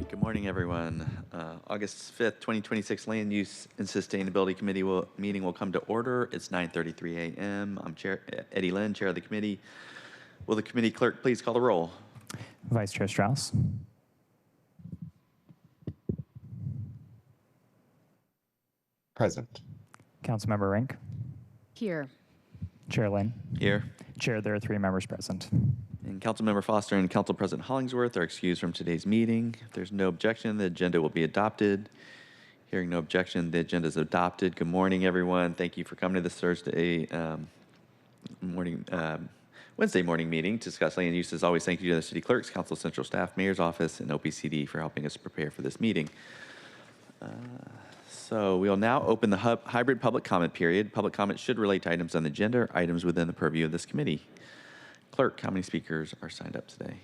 Good morning, everyone. August 5th, 2026 Land Use and Sustainability Committee meeting will come to order. It's 9:33 a.m. I'm Eddie Lynn, Chair of the committee. Will the committee clerk please call the roll? Vice Chair Strauss. Present. Councilmember Rink. Here. Chair Lynn. Here. Chair, there are 3 members present. And Councilmember Foster and Council President Hollingsworth are excused from today's meeting. If there's no objection, the agenda will be adopted. Hearing no objection, the agenda is adopted. Good morning, everyone. Thank you for coming to this Wednesday morning meeting to discuss land use. As always, thank you to the city clerks, council central staff, mayor's office, and OPCD for helping us prepare for this meeting. So we will now open the hybrid public comment period. Public comment should relate to items on the agenda or items within the purview of this committee. Clerk, how many speakers are signed up today?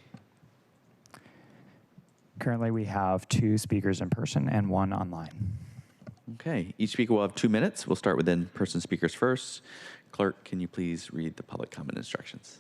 Currently, we have 2 speakers in person and 1 online. Okay, each speaker will have 2 minutes. We'll start with in-person speakers first. Clerk, can you please read the public comment instructions?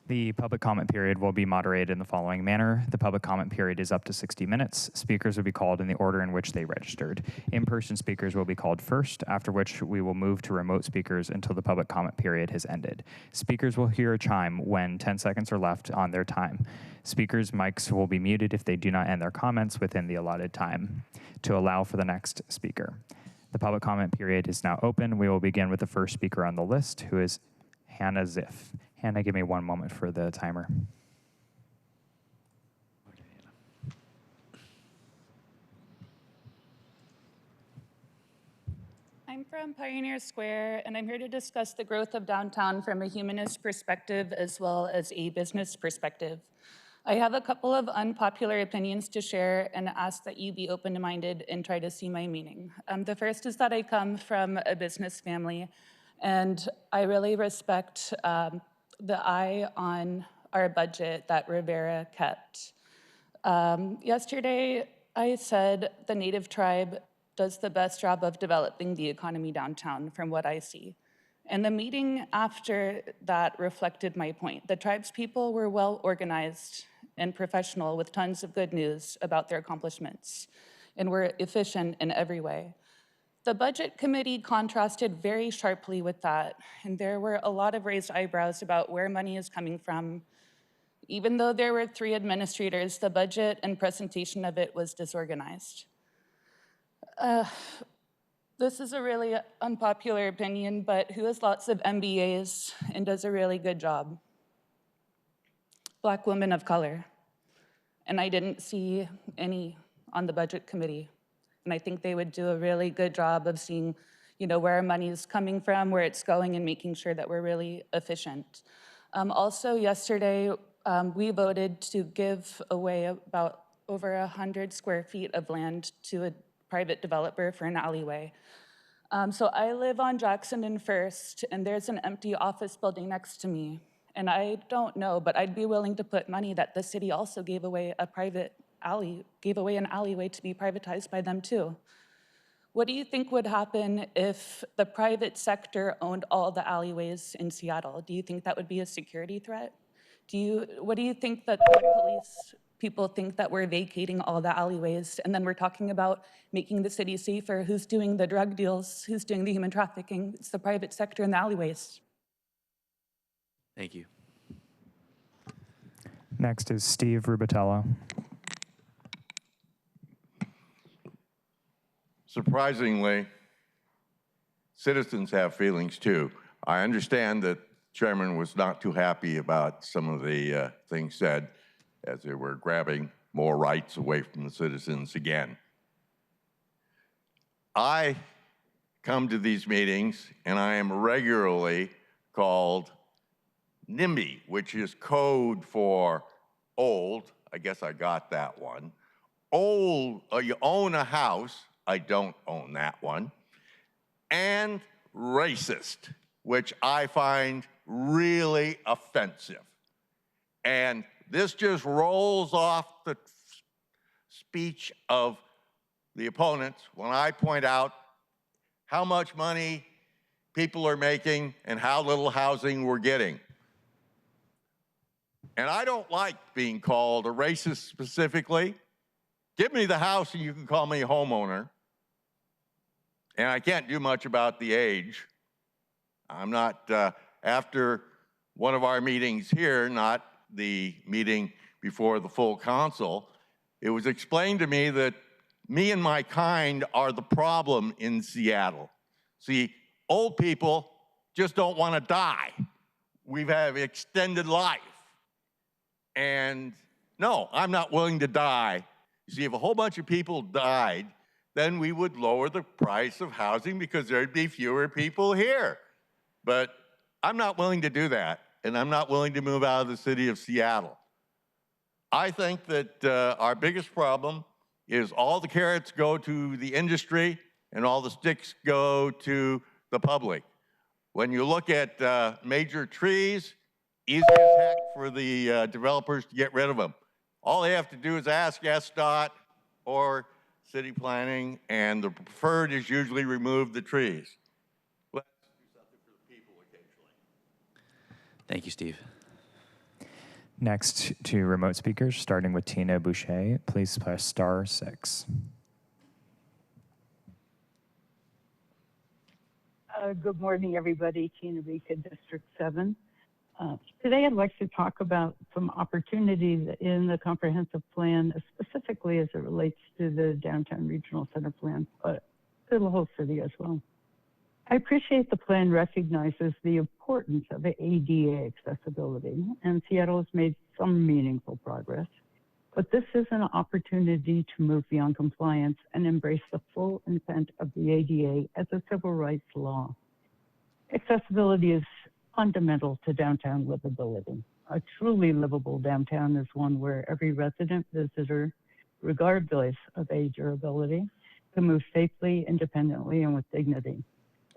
The public comment period will be moderated in the following manner. The public comment period is up to 60 minutes. Speakers will be called in the order in which they registered. In-person speakers will be called first, after which we will move to remote speakers until the public comment period has ended. Speakers will hear a chime when 10 seconds are left on their time. Speakers' mics will be muted if they do not end their comments within the allotted time to allow for the next speaker. The public comment period is now open. We will begin with the first speaker on the list, who is Hannah Ziff. Hannah, give me 1 moment for the timer. I'm from Pioneer Square, and I'm here to discuss the growth of downtown from a humanist perspective as well as a business perspective. I have a couple of unpopular opinions to share and ask that you be open-minded and try to see my meaning. The first is that I come from a business family, and I really respect the eye on our budget that Rivera kept. Yesterday, I said the Native tribe does the best job of developing the economy downtown from what I see. And the meeting after that reflected my point. The tribes people were well organized and professional with tons of good news about their accomplishments and were efficient in every way. The budget committee contrasted very sharply with that, and there were a lot of raised eyebrows about where money is coming from. Even though there were 3 administrators, the budget and presentation of it was disorganized. This is a really unpopular opinion, but who has lots of MBAs and does a really good job? Black women of color. And I didn't see any on the budget committee. And I think they would do a really good job of seeing, where our money is coming from, where it's going, and making sure that we're really efficient. Also, yesterday, we voted to give away about over 100 square feet of land to a private developer for an alleyway. So I live on Jackson and First, and there's an empty office building next to me. And I don't know, but I'd be willing to put money that the city also gave away an alleyway to be privatized by them too. What do you think would happen if the private sector owned all the alleyways in Seattle? Do you think that would be a security threat? What do you think that the police people think that we're vacating all the alleyways and then we're talking about making the city safer? Who's doing the drug deals? Who's doing the human trafficking? It's the private sector in the alleyways. Thank you. Next is Steve Rubatello. Surprisingly, citizens have feelings too. I understand that the chairman was not too happy about some of the things said as they were grabbing more rights away from the citizens again. I come to these meetings and I am regularly called NIMBY, which is code for old. I guess I got that one. Old, you own a house. I don't own that one. And racist, which I find really offensive. And this just rolls off the speech of the opponents when I point out how much money people are making and how little housing we're getting. And I don't like being called a racist specifically. Give me the house and you can call me a homeowner. And I can't do much about the age. I'm not, after one of our meetings here, not the meeting before the full council, it was explained to me that me and my kind are the problem in Seattle. See, old people just don't want to die. We have extended life. And no, I'm not willing to die. You see, if a whole bunch of people died, then we would lower the price of housing because there'd be fewer people here. But I'm not willing to do that, and I'm not willing to move out of the city of Seattle. I think that our biggest problem is all the carrots go to the industry and all the sticks go to the public. When you look at major trees, easy as heck for the developers to get rid of them. All they have to do is ask SDOT or city planning, and the preferred is usually remove the trees. Let's do something for the people occasionally. Thank you, Steve. Next to remote speakers, starting with Tina Boucher. Please press *6. Good morning, everybody. Tina Boucher, District 7. Today, I'd like to talk about some opportunities in the comprehensive plan, specifically as it relates to the downtown regional center plan, but to the whole city as well. I appreciate the plan recognizes the importance of ADA accessibility, and Seattle has made some meaningful progress. But this is an opportunity to move beyond compliance and embrace the full intent of the ADA as a civil rights law. Accessibility is fundamental to downtown livability. A truly livable downtown is one where every resident, visitor, regardless of age or ability, can move safely, independently, and with dignity.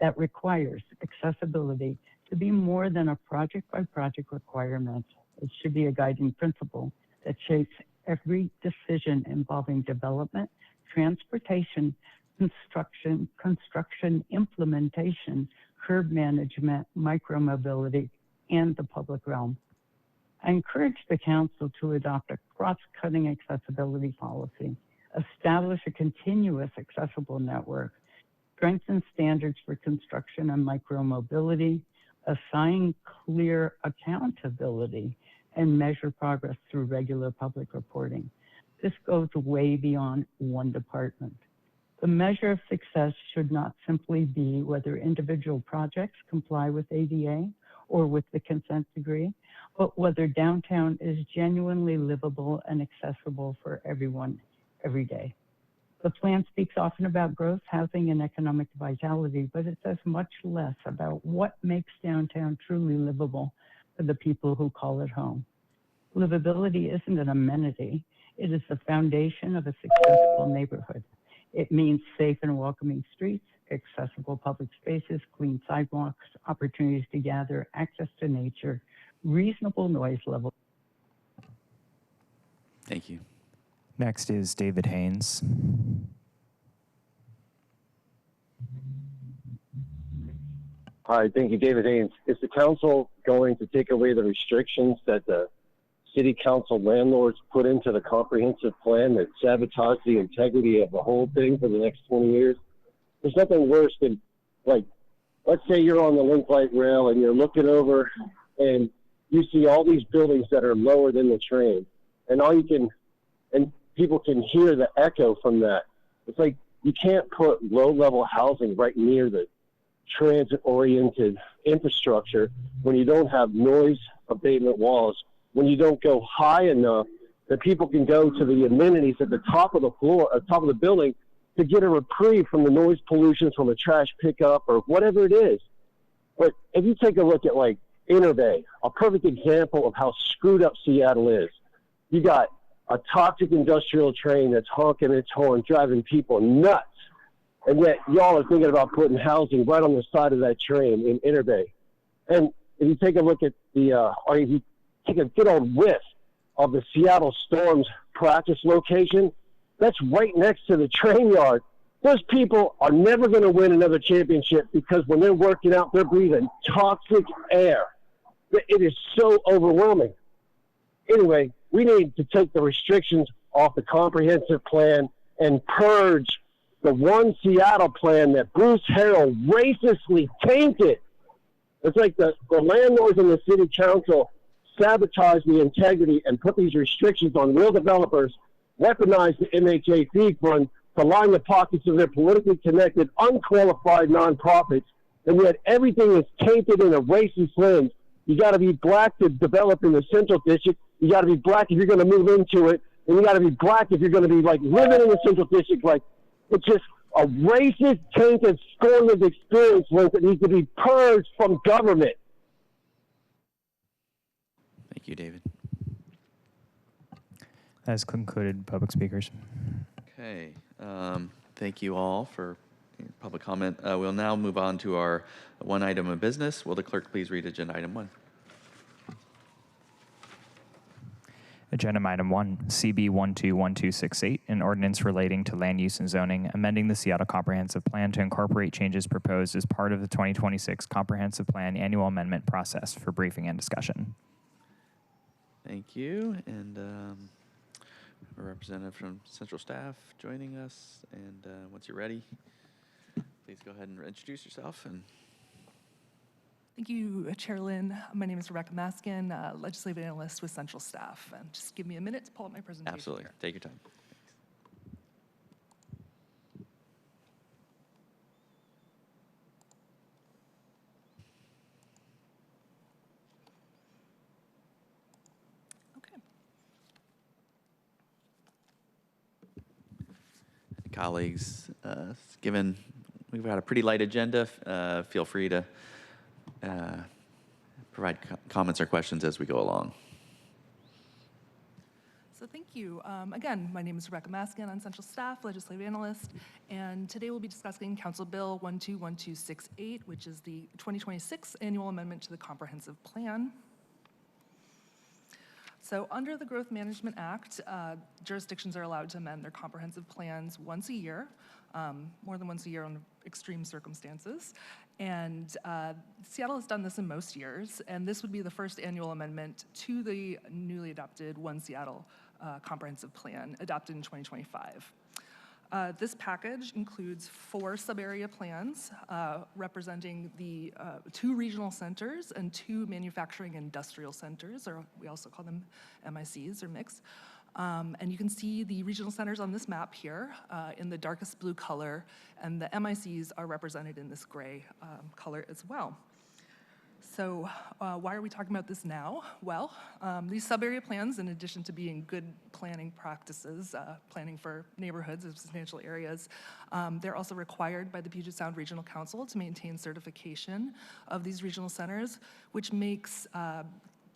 That requires accessibility to be more than a project-by-project requirement. It should be a guiding principle that shapes every decision involving development, transportation, construction, implementation, curb management, micromobility, and the public realm. I encourage the council to adopt a cross-cutting accessibility policy, establish a continuous accessible network, strengthen standards for construction and micromobility, assign clear accountability, and measure progress through regular public reporting. This goes way beyond one department. The measure of success should not simply be whether individual projects comply with ADA or with the consent decree, but whether downtown is genuinely livable and accessible for everyone every day. The plan speaks often about growth, housing, and economic vitality, but it says much less about what makes downtown truly livable for the people who call it home. Livability isn't an amenity. It is the foundation of a successful neighborhood. It means safe and welcoming streets, accessible public spaces, clean sidewalks, opportunities to gather, access to nature, reasonable noise level. Thank you. Next is David Haynes. Hi, thank you, David Haynes. Is the council going to take away the restrictions that the city council landlords put into the comprehensive plan that sabotage the integrity of the whole thing for the next 20 years? There's nothing worse than, like, let's say you're on the link light rail and you're looking over and you see all these buildings that are lower than the train, and people can hear the echo from that. It's like you can't put low-level housing right near the transit-oriented infrastructure when you don't have noise abatement walls, when you don't go high enough that people can go to the amenities at the top of the floor, top of the building, to get a reprieve from the noise pollution from a trash pickup or whatever it is. But if you take a look at, like, Inner Bay, a perfect example of how screwed up Seattle is. You got a toxic industrial train that's honking its horn, driving people nuts. And yet y'all are thinking about putting housing right on the side of that train in Inner Bay. And if you take a look at or if you take a good old whiff of the Seattle Storm's practice location, that's right next to the train yard. Those people are never going to win another championship because when they're working out, they're breathing toxic air. It is so overwhelming. Anyway, we need to take the restrictions off the comprehensive plan and purge the one Seattle plan that Bruce Harrell racistly tainted. It's like the landlords and the city council sabotage the integrity and put these restrictions on real developers, weaponize the MHA fee fund to line the pockets of their politically connected, unqualified nonprofits, and yet everything is tainted in a racist lens. You got to be black to develop in the Central District. You got to be black if you're going to move into it, and you got to be black if you're going to be like living in the Central District. Like, it's just a racist, tainted, scornless experience lens that needs to be purged from government. Thank you, David. That has concluded public speakers. Okay. Thank you all for public comment. We'll now move on to our one item of business. Will the clerk please read agenda item 1? Agenda item 1, CB 121268, an ordinance relating to land use and zoning, amending the Seattle Comprehensive Plan to incorporate changes proposed as part of the 2026 Comprehensive Plan annual amendment process for briefing and discussion. Thank you. And a representative from Central Staff joining us. And once you're ready, please go ahead and introduce yourself. And Thank you, Chair Lynn. My name is Rebecca Maskin, legislative analyst with Central Staff. And just give me a minute to pull up my presentation. absolutely, here. take your time. Okay. Colleagues, given we've got a pretty light agenda, feel free to provide comments or questions as we go along. So thank you. Again, my name is Rebecca Maskin. I'm Central Staff, legislative analyst, and today we'll be discussing Council Bill 121268, which is the 2026 annual amendment to the Comprehensive Plan. So under the Growth Management Act, jurisdictions are allowed to amend their comprehensive plans once a year, more than once a year under extreme circumstances. And Seattle has done this in most years, and this would be the first annual amendment to the newly adopted One Seattle Comprehensive Plan, adopted in 2025. This package includes 4 sub-area plans representing the 2 regional centers and 2 manufacturing industrial centers, or we also call them MICs or mixed. And you can see the regional centers on this map here in the darkest blue color, and the MICs are represented in this gray color as well. So why are we talking about this now? Well, these sub-area plans, in addition to being good planning practices, planning for neighborhoods of substantial areas, they're also required by the Puget Sound Regional Council to maintain certification of these regional centers, which makes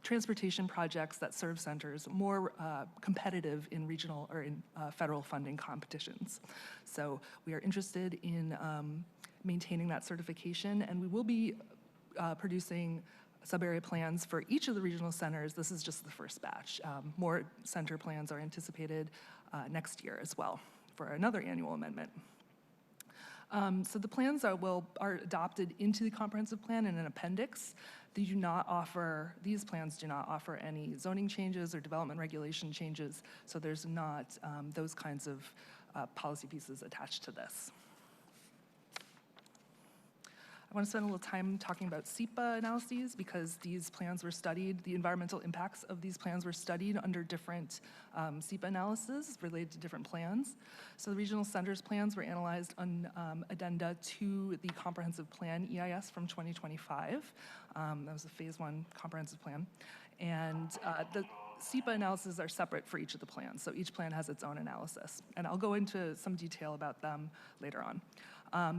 transportation projects that serve centers more competitive in regional or in federal funding competitions. So we are interested in maintaining that certification, and we will be producing sub-area plans for each of the regional centers. This is just the first batch. More center plans are anticipated next year as well for another annual amendment. So the plans are adopted into the comprehensive plan in an appendix. These plans do not offer any zoning changes or development regulation changes, so there's not those kinds of policy pieces attached to this. I want to spend a little time talking about SEPA analyses because these plans were studied, the environmental impacts of these plans were studied under different SEPA analyses related to different plans. So the regional centers plans were analyzed on addenda to the comprehensive plan EIS from 2025. That was a phase 1 comprehensive plan. And the SEPA analyses are separate for each of the plans. So each plan has its own analysis. And I'll go into some detail about them later on.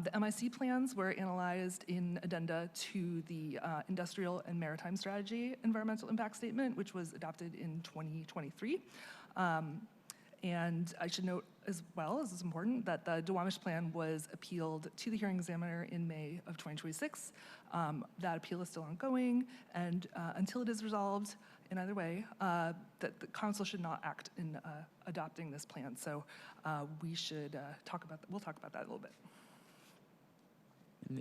The MIC plans were analyzed in addenda to the Industrial and Maritime Strategy Environmental Impact Statement, which was adopted in 2023. And I should note as well, as is important, that the Duwamish plan was appealed to the hearing examiner in May of 2026. That appeal is still ongoing, and until it is resolved in either way, that the council should not act in adopting this plan. So we should we'll talk about that a little bit.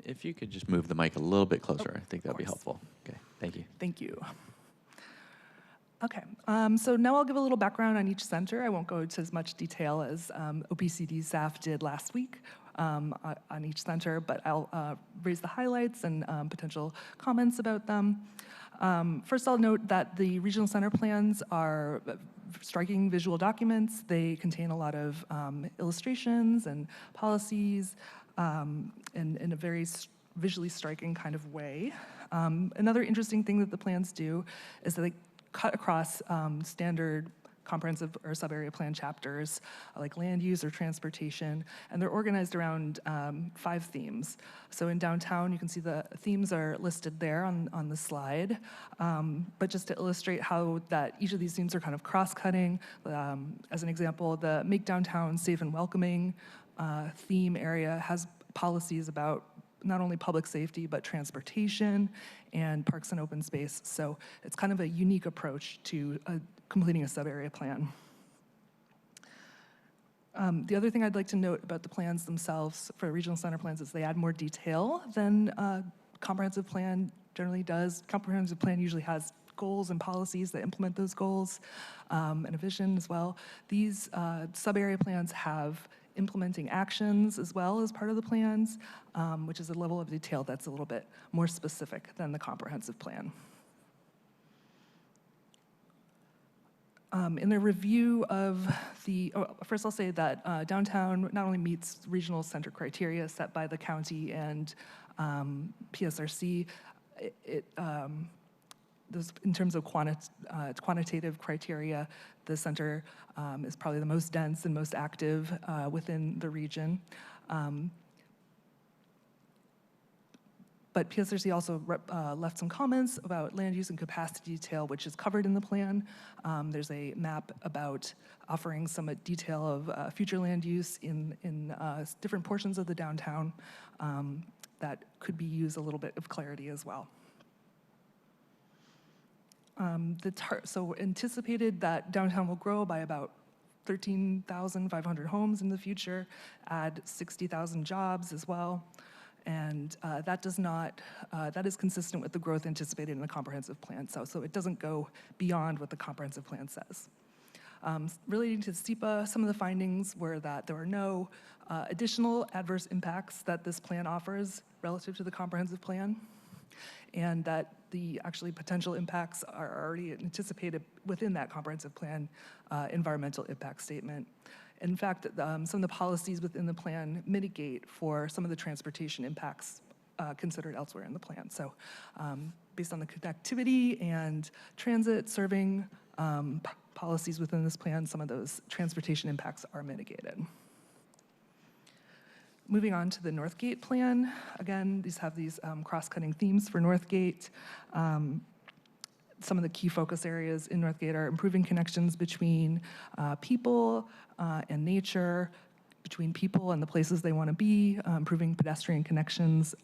If you could just move the mic a little bit closer, I think that would be helpful. Okay, thank you. Thank you. Okay, so now I'll give a little background on each center. I won't go into as much detail as OPCD staff did last week on each center, but I'll raise the highlights and potential comments about them. First, I'll note that the regional center plans are striking visual documents. They contain a lot of illustrations and policies in a very visually striking kind of way. Another interesting thing that the plans do is that they cut across standard comprehensive or sub-area plan chapters like land use or transportation, and they're organized around 5 themes. So in downtown, you can see the themes are listed there on the slide, but just to illustrate how that each of these themes are kind of cross-cutting, as an example, the Make Downtown Safe and Welcoming theme area has policies about not only public safety, but transportation and parks and open space. So it's kind of a unique approach to completing a sub-area plan. The other thing I'd like to note about the plans themselves for regional center plans is they add more detail than comprehensive plan generally does. Comprehensive plan usually has goals and policies that implement those goals and a vision as well. These sub-area plans have implementing actions as well as part of the plans, which is a level of detail that's a little bit more specific than the comprehensive plan. In their review of first I'll say that downtown not only meets regional center criteria set by the county and PSRC, in terms of quantitative criteria, the center is probably the most dense and most active within the region. But PSRC also left some comments about land use and capacity detail, which is covered in the plan. There's a map about offering some detail of future land use in different portions of the downtown that could be used a little bit of clarity as well. So anticipated that downtown will grow by about 13,500 homes in the future, add 60,000 jobs as well. And that is consistent with the growth anticipated in the comprehensive plan. So it doesn't go beyond what the comprehensive plan says. Relating to SEPA, some of the findings were that there were no additional adverse impacts that this plan offers relative to the comprehensive plan, and that the actually potential impacts are already anticipated within that comprehensive plan environmental impact statement. In fact, some of the policies within the plan mitigate for some of the transportation impacts considered elsewhere in the plan. So based on the connectivity and transit serving policies within this plan, some of those transportation impacts are mitigated. Moving on to the Northgate plan, again, these have these cross-cutting themes for Northgate. Some of the key focus areas in Northgate are improving connections between people and nature, between people and the places they want to be, improving pedestrian connections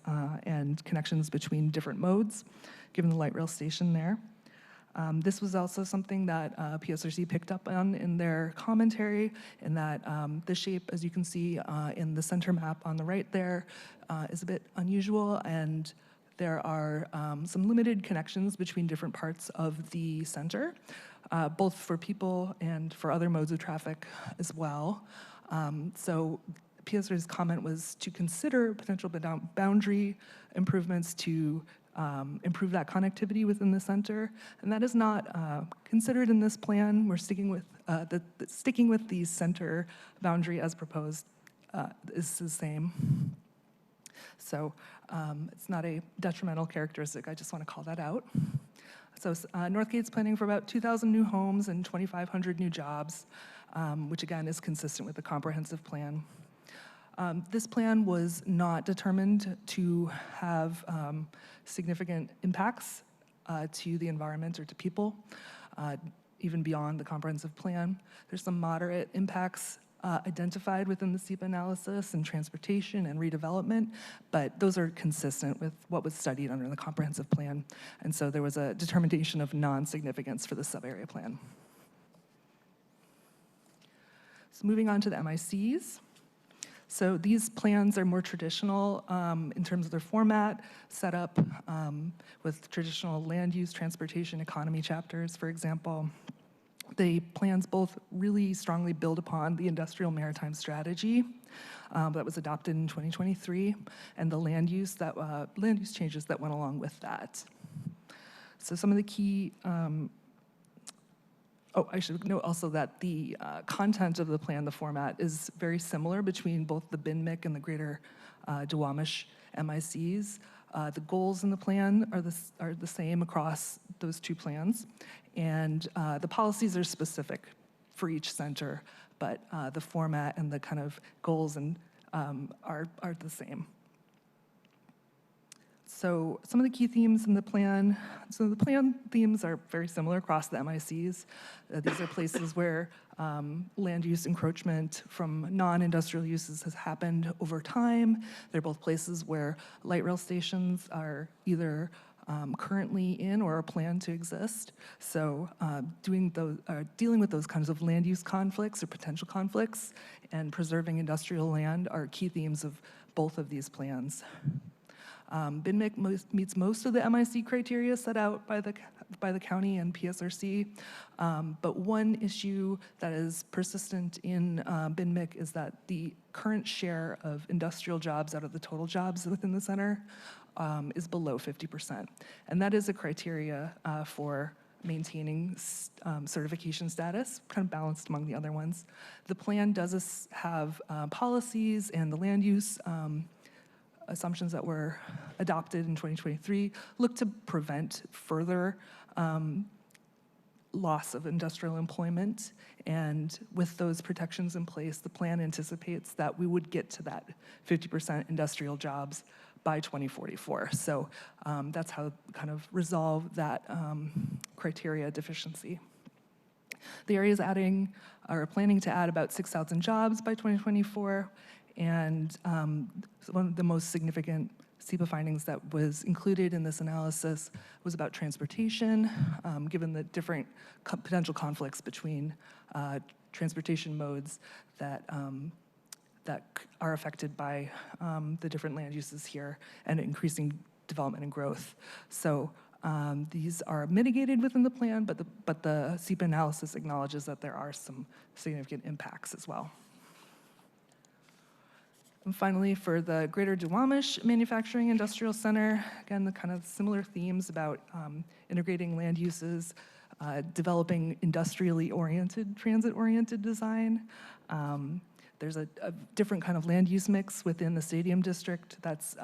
and connections between different modes, given the light rail station there. This was also something that PSRC picked up on in their commentary, in that the shape, as you can see in the center map on the right there, is a bit unusual, and there are some limited connections between different parts of the center, both for people and for other modes of traffic as well. So PSRC's comment was to consider potential boundary improvements to improve that connectivity within the center, and that is not considered in this plan. We're sticking with the center boundary as proposed is the same. So it's not a detrimental characteristic. I just want to call that out. So Northgate's planning for about 2,000 new homes and 2,500 new jobs, which again is consistent with the comprehensive plan. This plan was not determined to have significant impacts to the environment or to people, even beyond the comprehensive plan. There's some moderate impacts identified within the SEPA analysis and transportation and redevelopment, but those are consistent with what was studied under the comprehensive plan. And so there was a determination of non-significance for the sub-area plan. So moving on to the MICs. So these plans are more traditional in terms of their format, set up with traditional land use, transportation, economy chapters, for example. The plans both really strongly build upon the industrial maritime strategy that was adopted in 2023 and the land use changes that went along with that. So some of the key I should note also that the content of the plan, the format, is very similar between both the BINMIC and the Greater Duwamish MICs. The goals in the plan are the same across those two plans, and the policies are specific for each center, but the format and the kind of goals are the same. So some of the key themes in the plan. So the plan themes are very similar across the MICs. These are places where land use encroachment from non-industrial uses has happened over time. They're both places where light rail stations are either currently in or are planned to exist. So dealing with those kinds of land use conflicts or potential conflicts and preserving industrial land are key themes of both of these plans. BINMIC meets most of the MIC criteria set out by the county and PSRC, but one issue that is persistent in BINMIC is that the current share of industrial jobs out of the total jobs within the center is below 50%. And that is a criteria for maintaining certification status, kind of balanced among the other ones. The plan does have policies and the land use assumptions that were adopted in 2023 look to prevent further loss of industrial employment. And with those protections in place, the plan anticipates that we would get to that 50% industrial jobs by 2044. So that's how to kind of resolve that criteria deficiency. The area is planning to add about 6,000 jobs by 2024. And one of the most significant SEPA findings that was included in this analysis was about transportation, given the different potential conflicts between transportation modes that are affected by the different land uses here and increasing development and growth. So these are mitigated within the plan, but the SEPA analysis acknowledges that there are some significant impacts as well. And finally, for the Greater Duwamish Manufacturing Industrial Center, again, the kind of similar themes about integrating land uses, developing industrially oriented, transit-oriented design. There's a different kind of land use mix within the stadium district that's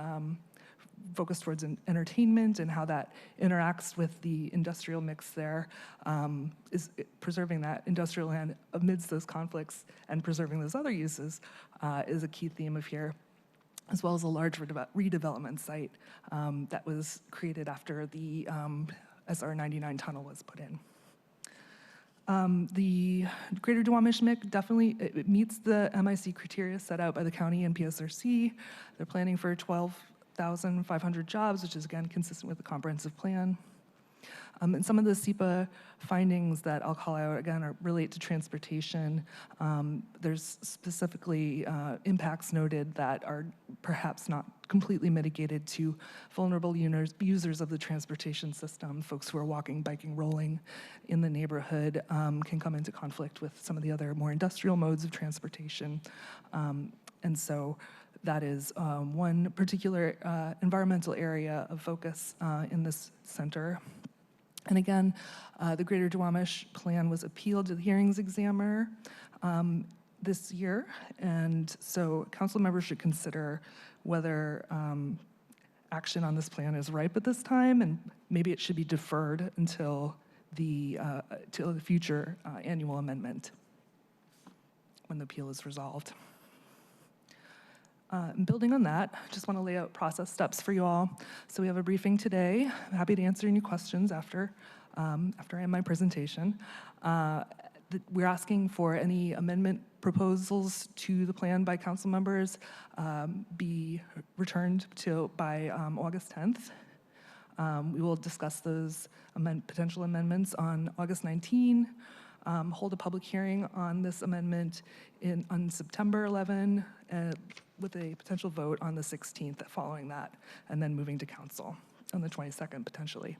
focused towards entertainment and how that interacts with the industrial mix there, is preserving that industrial land amidst those conflicts and preserving those other uses is a key theme of here, as well as a large redevelopment site that was created after the SR 99 tunnel was put in. The Greater Duwamish MIC definitely it meets the MIC criteria set out by the county and PSRC. They're planning for 12,500 jobs, which is again consistent with the comprehensive plan. And some of the SEPA findings that I'll call out again relate to transportation. There's specifically impacts noted that are perhaps not completely mitigated to vulnerable users of the transportation system. Folks who are walking, biking, rolling in the neighborhood can come into conflict with some of the other more industrial modes of transportation. And so that is one particular environmental area of focus in this center. And again, the Greater Duwamish plan was appealed to the hearings examiner this year. And so council members should consider whether action on this plan is ripe at this time, and maybe it should be deferred until the future annual amendment when the appeal is resolved. Building on that, I just want to lay out process steps for you all. So we have a briefing today. I'm happy to answer any questions after I end my presentation. We're asking for any amendment proposals to the plan by council members be returned by August 10th. We will discuss those potential amendments on August 19. hold a public hearing on this amendment on September 11, with a potential vote on the 16th following that, and then moving to council on the 22nd potentially.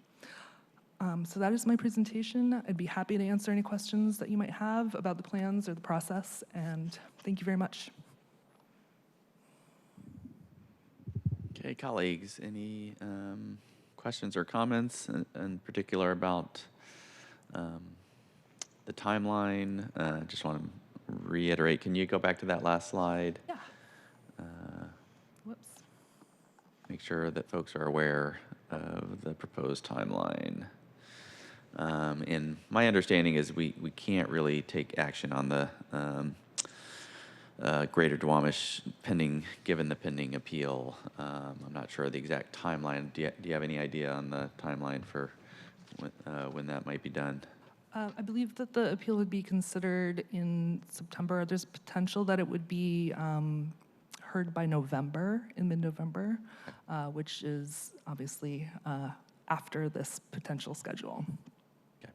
So that is my presentation. I'd be happy to answer any questions that you might have about the plans or the process, and thank you very much. Okay, colleagues, any questions or comments in particular about the timeline? Just want to reiterate, can you go back to that last slide? Yeah. Whoops. Make sure that folks are aware of the proposed timeline. And my understanding is we can't really take action on the Greater Duwamish given the pending appeal. I'm not sure the exact timeline. Do you have any idea on the timeline for when that might be done? I believe that the appeal would be considered in September. There's potential that it would be heard by November, in mid-November, which is obviously after this potential schedule. Okay.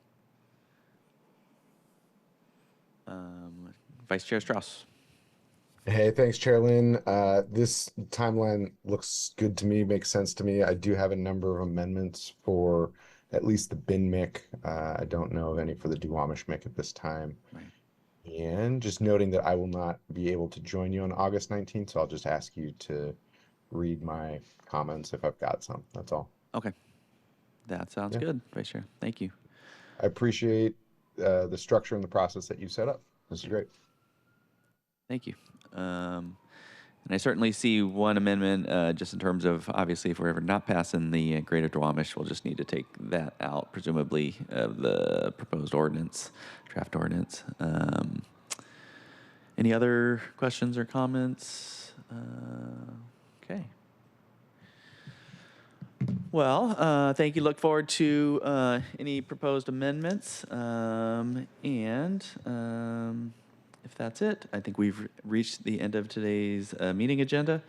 Vice Chair Strauss. Hey, thanks, Chair Lynn. This timeline looks good to me, makes sense to me. I do have a number of amendments for at least the bin MIC. I don't know of any for the Duwamish MIC at this time. Right. And just noting that I will not be able to join you on August 19th, so I'll just ask you to read my comments if I've got some. That's all. Okay. That sounds good, Vice Chair. Thank you. I appreciate the structure and the process that you set up. This is great. Thank you. And I certainly see one amendment, just in terms of, obviously, if we're ever not passing the Greater Duwamish, we'll just need to take that out, presumably, of the proposed ordinance, draft ordinance. Any other questions or comments? Okay. Well, thank you. Look forward to any proposed amendments. If that's it, I think we've reached the end of today's meeting agenda.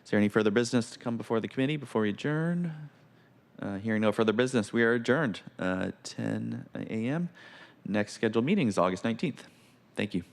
Is there any further business to come before the committee before we adjourn? Hearing no further business, we are adjourned 10 a.m. Next scheduled meeting is August 19th. Thank you.